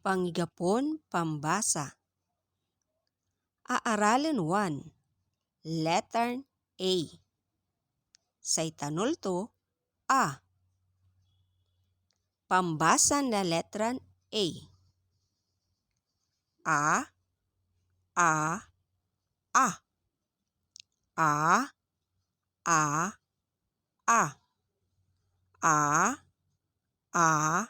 Panggapon pambasa. Aaralin 1. Letter A. Sa itanulto, A. Pambasa na letra A. A. A. A. A. A. A. A. A. A.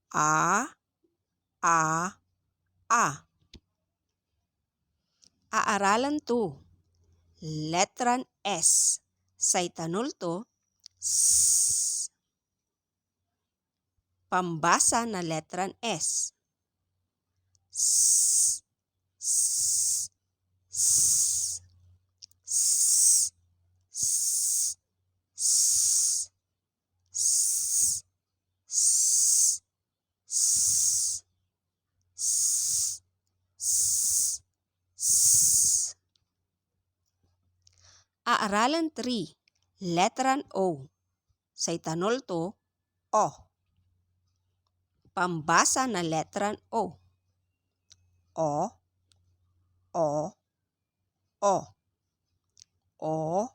A. A. A. Aaralan 2. Letra S. Sa itanulto, S. Pambasa na letra S. S. S. S. S. S. S. S. S. S. S. S. Aaralan 3. Letra O. Sa itanulto, O. Pambasa na letra O. O. O. O. O.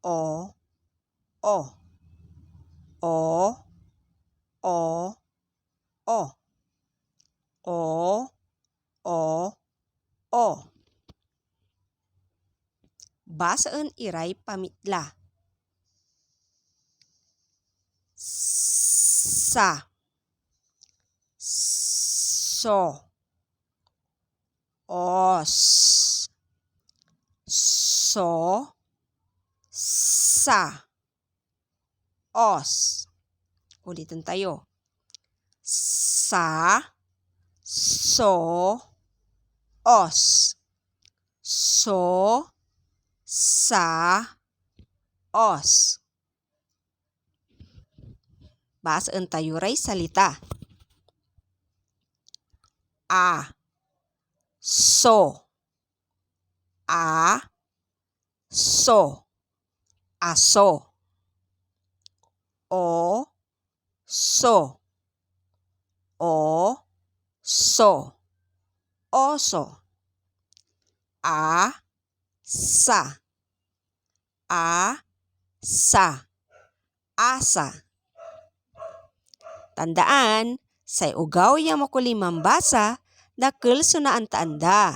O. O. O. O. O. O. O. O. Basaan iray pamitla. Sa. So. Os. So. Sa. Os. Ulitin tayo. Sa. So. Os. So. Sa. Os. Basaan tayo ray salita. A. So. A. So. Aso. O. So. O. So. Oso. A. Sa. A. Sa. Asa. Tandaan, say ugaw yang makulimang basa, dakil sunaan taanda.